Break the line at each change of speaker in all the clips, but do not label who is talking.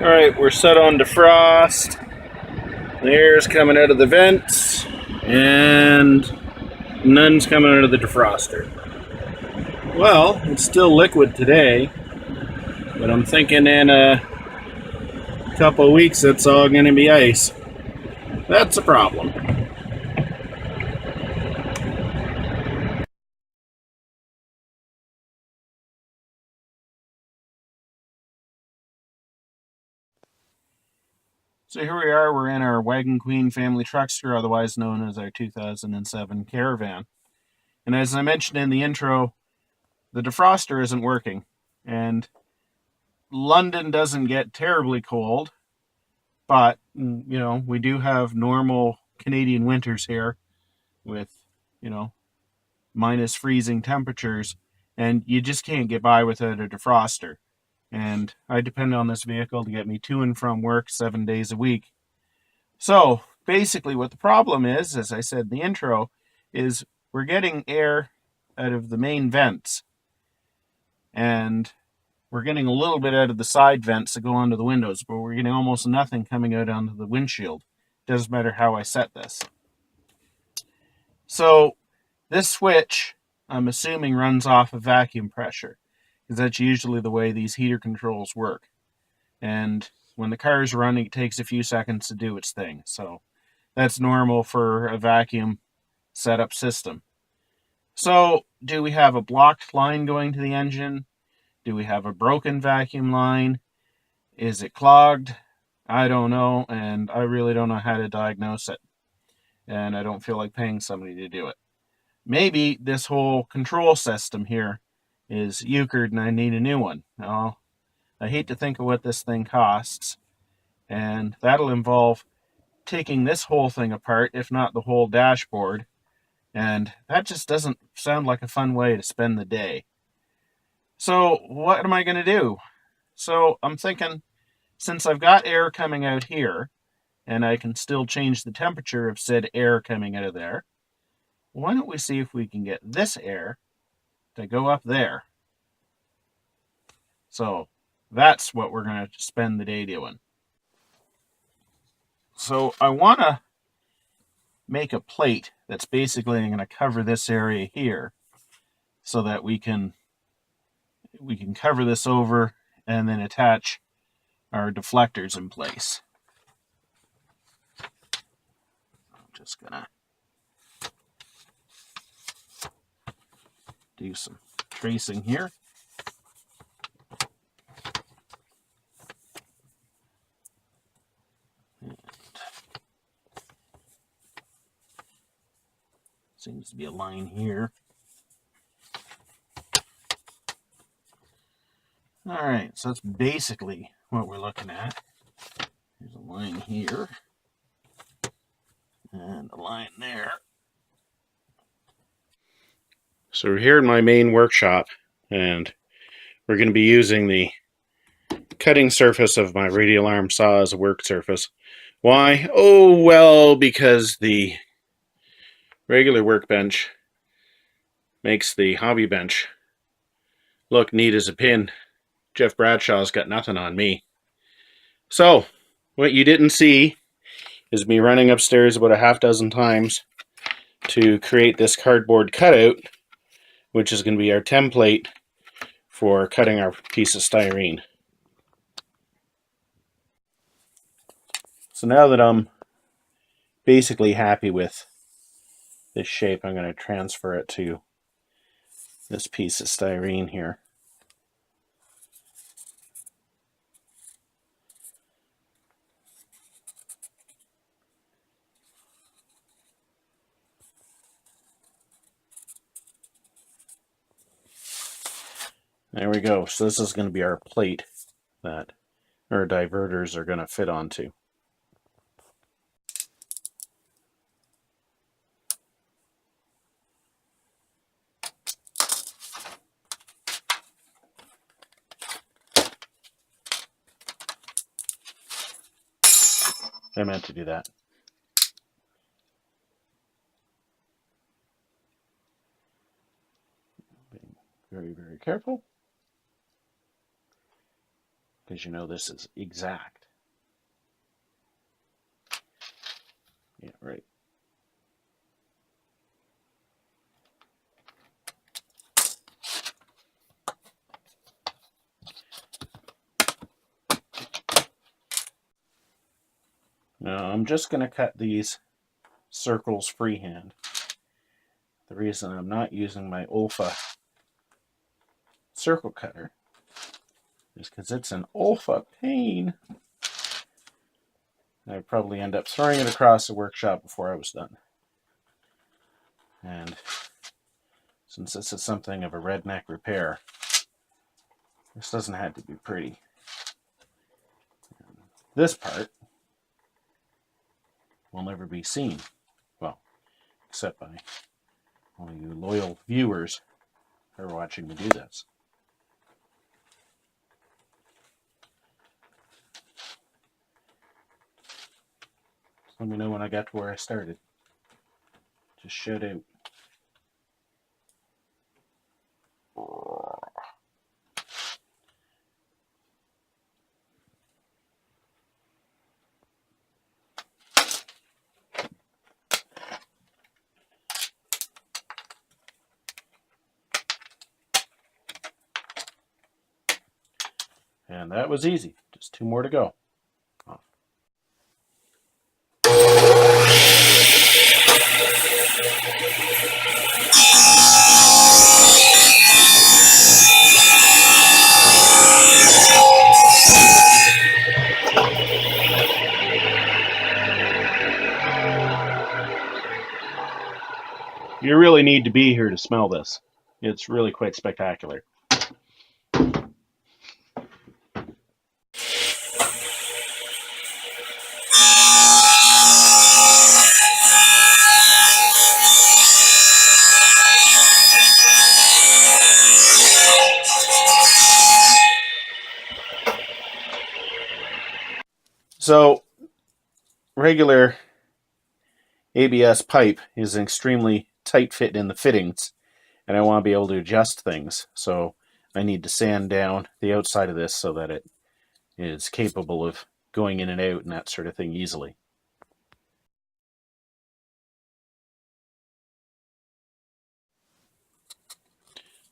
Alright, we're set on defrost. The air's coming out of the vents, and none's coming out of the defroster. Well, it's still liquid today, but I'm thinking in a couple of weeks it's all going to be ice. That's a problem. So here we are, we're in our Wagon Queen family truckster, otherwise known as our 2007 Caravan. And as I mentioned in the intro, the defroster isn't working. And London doesn't get terribly cold, but, you know, we do have normal Canadian winters here with, you know, minus freezing temperatures, and you just can't get by without a defroster. And I depend on this vehicle to get me to and from work 7 days a week. So basically what the problem is, as I said in the intro, is we're getting air out of the main vents, and we're getting a little bit out of the side vents that go onto the windows, but we're getting almost nothing coming out onto the windshield. Doesn't matter how I set this. So this switch, I'm assuming, runs off of vacuum pressure, because that's usually the way these heater controls work. And when the car is running, it takes a few seconds to do its thing. So that's normal for a vacuum setup system. So do we have a blocked line going to the engine? Do we have a broken vacuum line? Is it clogged? I don't know, and I really don't know how to diagnose it. And I don't feel like paying somebody to do it. Maybe this whole control system here is euchred and I need a new one. Now, I hate to think of what this thing costs, and that'll involve taking this whole thing apart, if not the whole dashboard, and that just doesn't sound like a fun way to spend the day. So what am I going to do? So I'm thinking, since I've got air coming out here, and I can still change the temperature of said air coming out of there, why don't we see if we can get this air to go up there? So that's what we're going to spend the day doing. So I want to make a plate that's basically going to cover this area here, so that we can cover this over and then attach our deflectors in place. I'm just going to do some tracing here. And seems to be a line here. All right, so that's basically what we're looking at. There's a line here and a line there. So we're here in my main workshop, and we're going to be using the cutting surface of my radial arm saw as a work surface. Why? Oh, well, because the regular workbench makes the hobby bench look neat as a pin. Jeff Bradshaw's got nothing on me. So, what you didn't see is me running upstairs about a half dozen times to create this cardboard cutout, which is going to be our template for cutting our piece of styrene. So now that I'm basically happy with this shape, I'm going to transfer it to this piece of styrene here. There we go. So this is going to be our plate that our diverters are going to fit onto. I meant to do that. Being very, very careful. because you know this is exact. Yeah, right. Now I'm just going to cut these circles freehand. The reason I'm not using my Olfa circle cutter is because it's an Olfa pain. I'd probably end up throwing it across the workshop before I was done. And since this is something of a redneck repair, this doesn't have to be pretty. This part will never be seen. Well, except by all you loyal viewers who are watching me do this. Let me know when I got to where I started. Just shout out. And that was easy. Just 2 more to go. You really need to be here to smell this. It's really quite spectacular. So, regular ABS pipe is an extremely tight fit in the fittings, and I want to be able to adjust things. So I need to sand down the outside of this so that it is capable of going in and out and that sort of thing easily.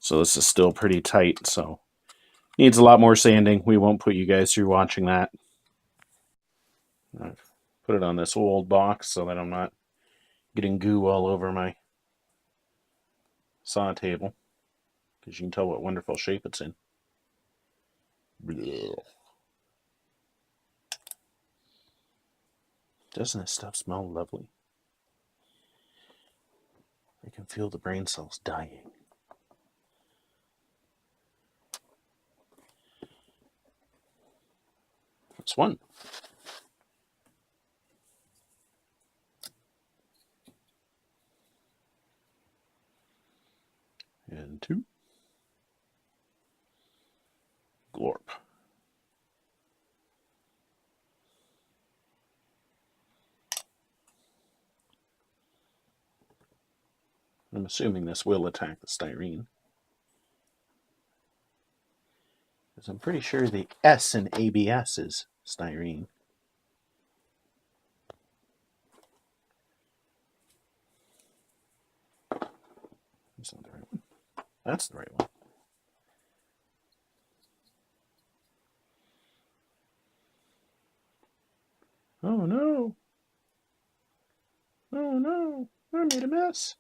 So this is still pretty tight, so needs a lot more sanding. We won't put you guys through watching that. I've put it on this old box so that I'm not getting goo all over my saw table, because you can tell what wonderful shape it's in. Blech. Doesn't this stuff smell lovely? I can feel the brain cells dying. That's 1. And 2. Glorp. I'm assuming this will attack the styrene, because I'm pretty sure the S in ABS is styrene. That's not the right one. That's the right one. Oh no! Oh no! I made a mess!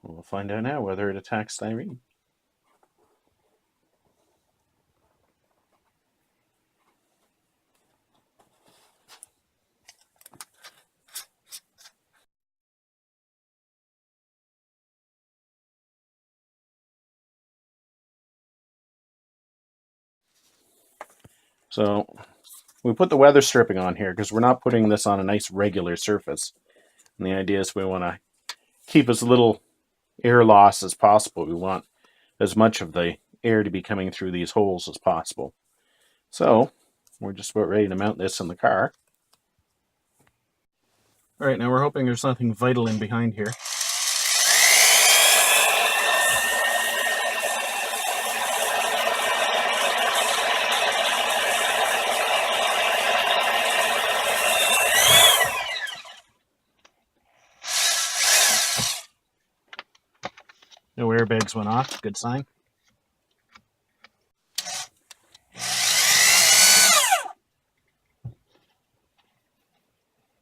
We'll find out now whether it attacks styrene. So we put the weather stripping on here because we're not putting this on a nice regular surface. And the idea is we want to keep as little air loss as possible. We want as much of the air to be coming through these holes as possible. So we're just about ready to mount this in the car. All right, now we're hoping there's nothing vital in behind here. No airbags went off. Good sign.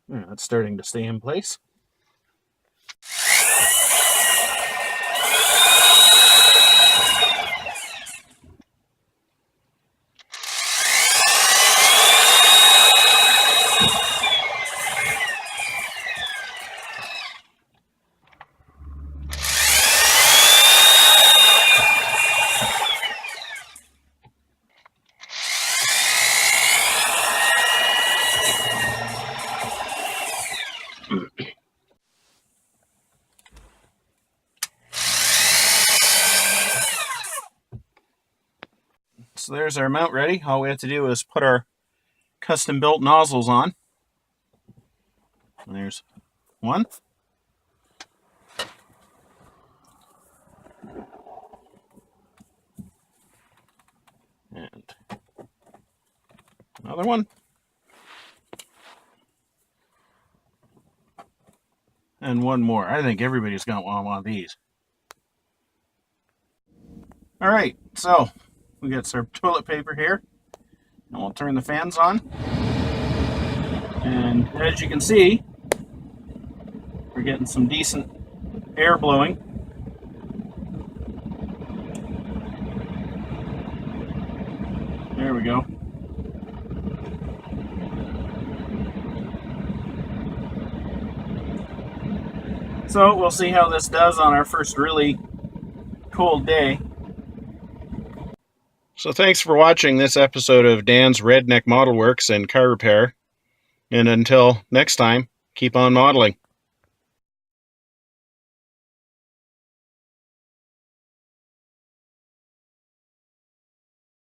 That's starting to stay in place. So there's our mount ready. All we have to do is put our custom built nozzles on. And there's one. And another one. And one more. I think everybody's going to want one of these. All right, so we got some toilet paper here. And we'll turn the fans on. And as you can see, we're getting some decent air blowing. There we go. So we'll see how this does on our first really cold day. So thanks for watching this episode of Dan's Redneck Model Works and Car Repair. And until next time, keep on modeling.